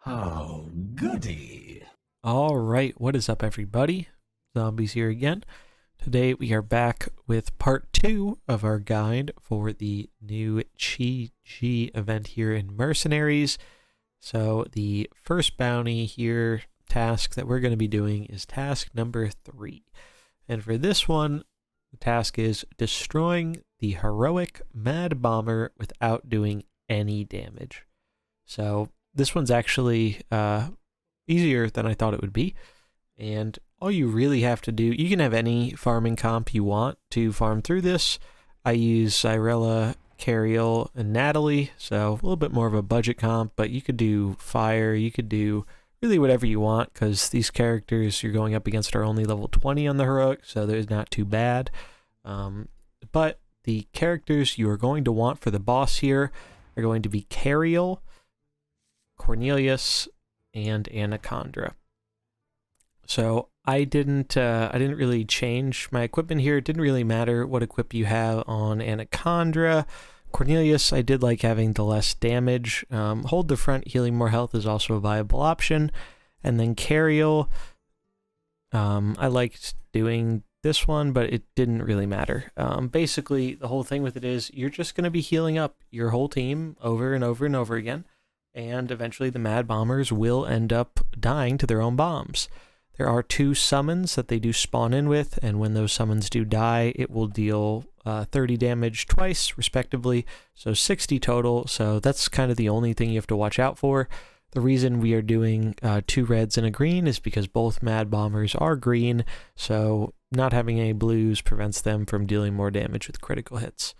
Oh, goody. All right, what is up, everybody? Zombies here again. Today we are back with part 2 of our guide for the new Chi event here in Mercenaries. So the first bounty here, task that we're going to be doing is task number 3. And for this one, the task is destroying the heroic Mad Bomber without doing any damage. So this one's actually easier than I thought it would be. And all you really have to do, you can have any farming comp you want to farm through this. I use Cyrella, Cariel, and Natalie, so a little bit more of a budget comp, but you could do fire, you could do really whatever you want, because these characters you're going up against are only level 20 on the heroic, so they're not too bad. But the characters you are going to want for the boss here are going to be Cariel, Cornelius, and Anacondra. So I didn't really change my equipment here. It didn't really matter what equip you have on Anacondra. Cornelius, I did like having the less damage. Hold the front, healing more health is also a viable option. And then Cariel, I liked doing this one, but it didn't really matter. Basically, the whole thing with it is you're just going to be healing up your whole team over and over and over again. And eventually the Mad Bombers will end up dying to their own bombs. There are 2 summons that they do spawn in with, and when those summons do die, it will deal 30 damage twice, respectively, so 60 total, so that's kind of the only thing you have to watch out for. The reason we are doing 2 reds and a green is because both Mad Bombers are green, so not having any blues prevents them from dealing more damage with critical hits.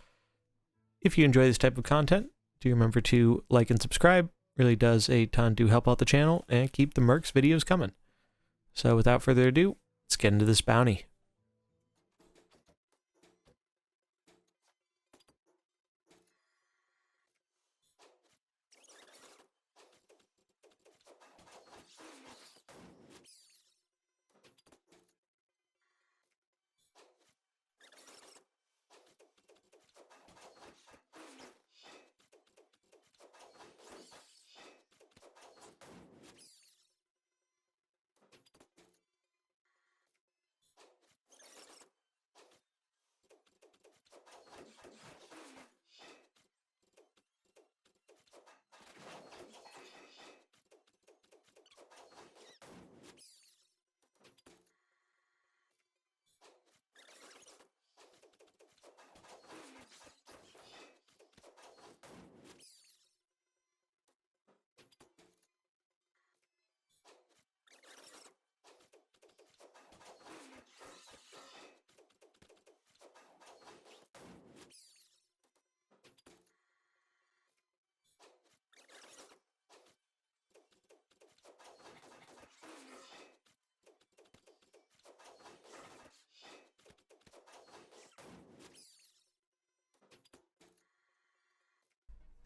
If you enjoy this type of content, do remember to like and subscribe. Really does a ton to help out the channel and keep the Mercs videos coming. So without further ado, let's get into this bounty.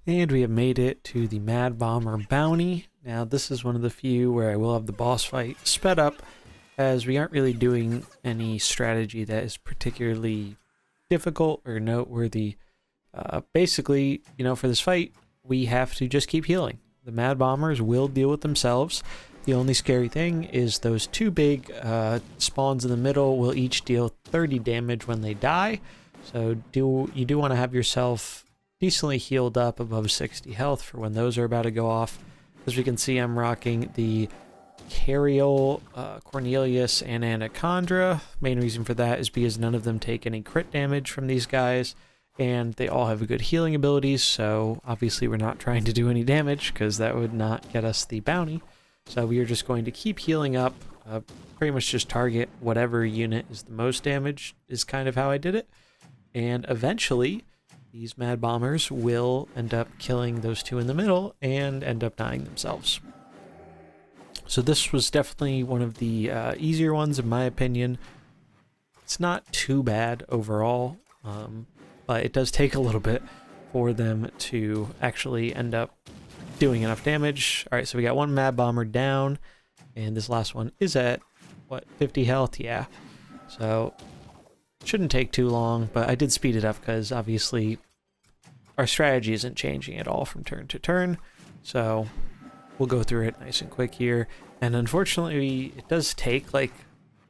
And we have made it to the Mad Bomber bounty. Now this is one of the few where I will have the boss fight sped up, as we aren't really doing any strategy that is particularly difficult or noteworthy. Basically, for this fight, we have to just keep healing. The Mad Bombers will deal with themselves. The only scary thing is those 2 big spawns in the middle will each deal 30 damage when they die. So you do want to have yourself decently healed up above 60 health for when those are about to go off. As we can see, I'm rocking the Cariel, Cornelius, and Anacondra. Main reason for that is because none of them take any crit damage from these guys, and they all have good healing abilities, so obviously we're not trying to do any damage, because that would not get us the bounty. So we are just going to keep healing up, pretty much just target whatever unit is the most damaged, is kind of how I did it. And eventually, these Mad Bombers will end up killing those 2 in the middle and end up dying themselves. So this was definitely one of the easier ones in my opinion. It's not too bad overall, but it does take a little bit for them to actually end up doing enough damage. Alright, so we got 1 Mad Bomber down, and this last one is at, 50 health? Yeah. So shouldn't take too long, but I did speed it up because obviously our strategy isn't changing at all from turn to turn. So we'll go through it nice and quick here. And unfortunately, it does take like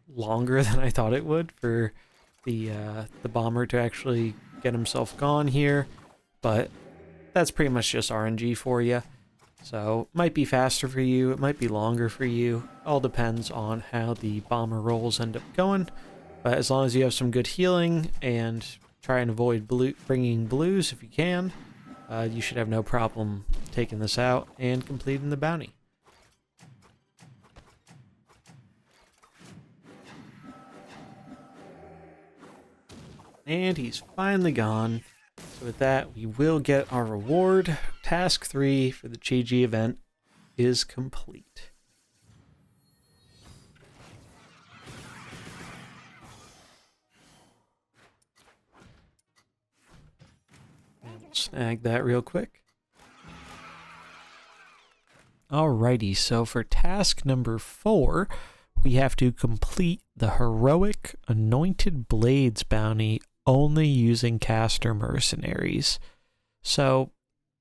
longer than I thought it would for the bomber to actually get himself gone here, but that's pretty much just RNG for you. So it might be faster for you, it might be longer for you. All depends on how the bomber rolls end up going. But as long as you have some good healing and try and avoid bringing blues if you can, you should have no problem taking this out and completing the bounty. And he's finally gone. So with that, we will get our reward. Task 3 for the Chi-Ji event is complete. And we'll snag that real quick. Alrighty, so for task number 4, we have to complete the heroic Anointed Blades bounty only using caster mercenaries. So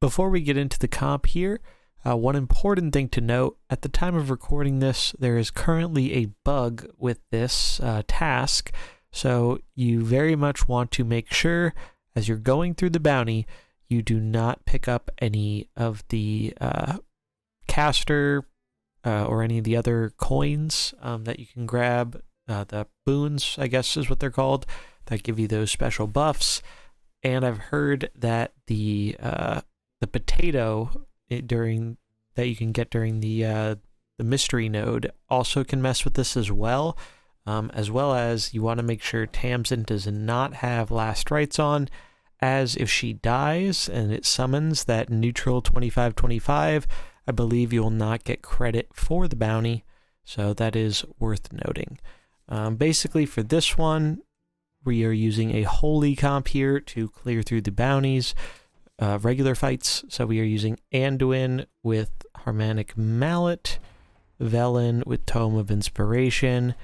before we get into the comp here, one important thing to note, at the time of recording this, there is currently a bug with this task, so you very much want to make sure as you're going through the bounty, you do not pick up any of the caster or any of the other coins that you can grab. The boons, I guess is what they're called, that give you those special buffs. And I've heard that the potato that you can get during the mystery node also can mess with this as well as you want to make sure Tamsin does not have last rites on, as if she dies and it summons that neutral 25-25, I believe you will not get credit for the bounty, so that is worth noting. Basically for this one, we are using a holy comp here to clear through the bounties, regular fights. So we are using Anduin with Harmonic Mallet, Velen with Tome of Inspiration,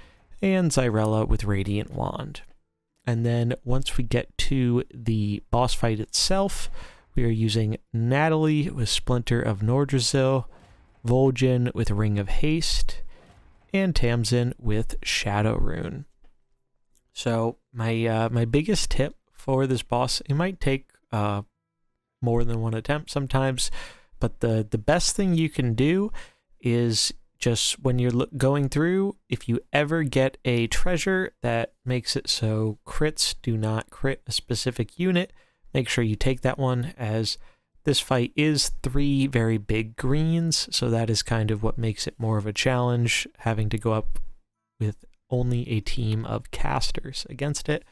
and Zyrella with Radiant Wand. And then once we get to the boss fight itself, we are using Natalie with Splinter of Nordrasil, Vol'jin with Ring of Haste, and Tamsin with Shadow Rune. So my biggest tip for this boss, it might take more than one attempt sometimes, but the best thing you can do is just when you're going through, if you ever get a treasure that makes it so crits do not crit a specific unit, make sure you take that one, as this fight is 3 very big greens, so that is kind of what makes it more of a challenge, having to go up with only a team of casters against it.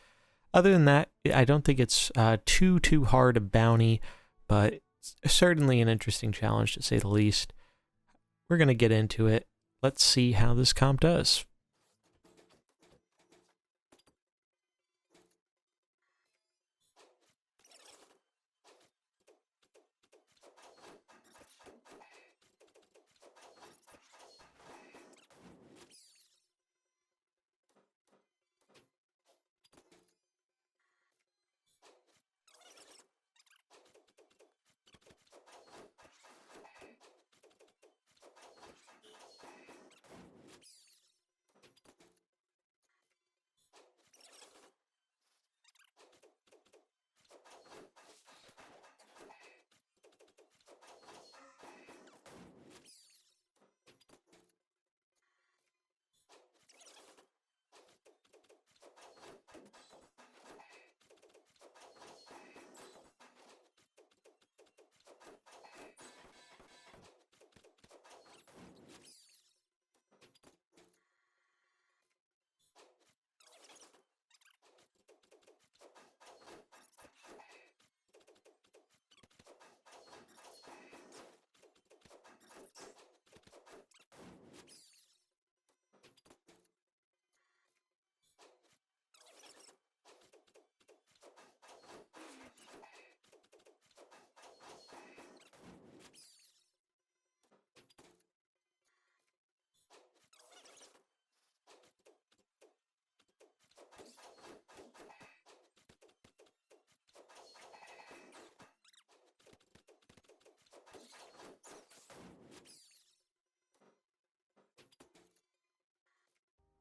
Other than that, I don't think it's too hard a bounty, but it's certainly an interesting challenge to say the least. We're going to get into it. Let's see how this comp does.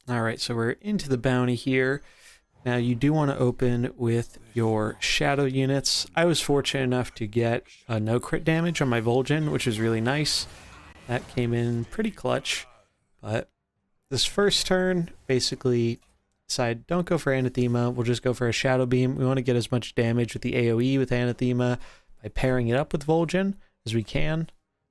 Alright, so we're into the bounty here. Now you do want to open with your shadow units. I was fortunate enough to get no crit damage on my Vol'jin, which is really nice. That came in pretty clutch. But this first turn, basically decide don't go for Anathema, we'll just go for a Shadow Beam. We want to get as much damage with the AoE with Anathema by pairing it up with Vol'jin as we can,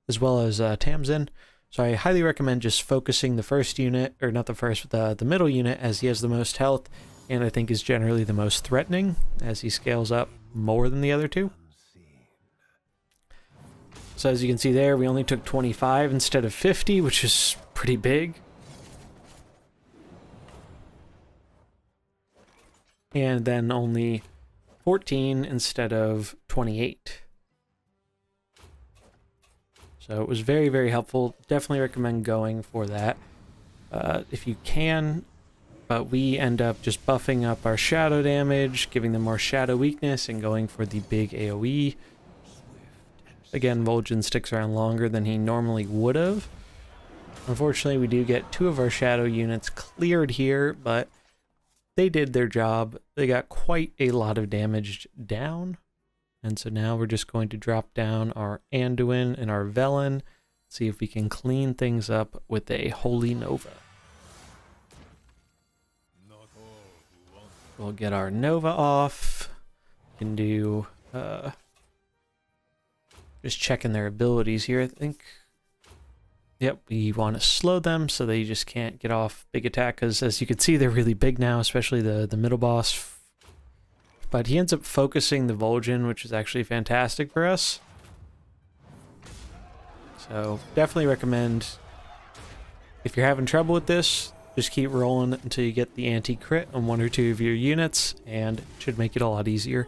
as well as Tamsin. So I highly recommend just focusing the first unit, or not the first, but the middle unit, as he has the most health, and I think is generally the most threatening, as he scales up more than the other two. So as you can see there, we only took 25 instead of 50, which is pretty big. And then only 14 instead of 28. So it was very, very helpful. Definitely recommend going for that if you can. But we end up just buffing up our shadow damage, giving them more shadow weakness, and going for the big AoE. Again, Vol'jin sticks around longer than he normally would have. Unfortunately, we do get 2 of our shadow units cleared here, but they did their job. They got quite a lot of damage down. And so now we're just going to drop down our Anduin and our Velen, see if we can clean things up with a Holy Nova. We'll get our Nova off. We can do just checking their abilities here, I think. Yep, we want to slow them so they just can't get off big attack, because as you can see, they're really big now, especially the middle boss. But he ends up focusing the Vol'jin, which is actually fantastic for us. So definitely recommend, if you're having trouble with this, just keep rolling until you get the anti-crit on 1 or 2 of your units, and it should make it a lot easier.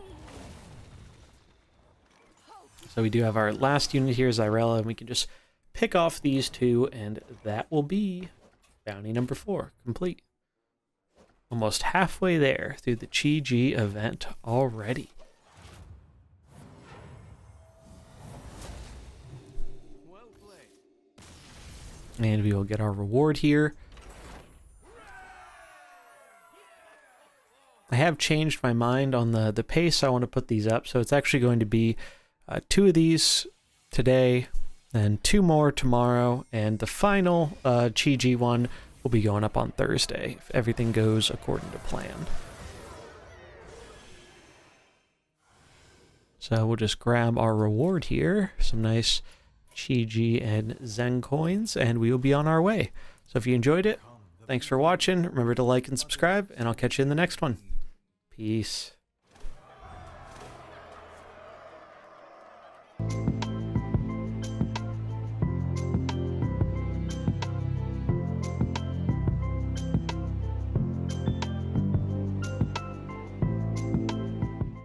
So we do have our last unit here, Zyrella, and we can just pick off these 2, and that will be bounty number 4 complete. Almost halfway there through the Chi-Ji event already. And we will get our reward here. I have changed my mind on the pace I want to put these up, so it's actually going to be 2 of these today, and 2 more tomorrow, and the final Chi-Ji one will be going up on Thursday, if everything goes according to plan. So we'll just grab our reward here, some nice Chi-Ji and Zen coins, and we will be on our way. So if you enjoyed it, thanks for watching. Remember to like and subscribe, and I'll catch you in the next one. Peace.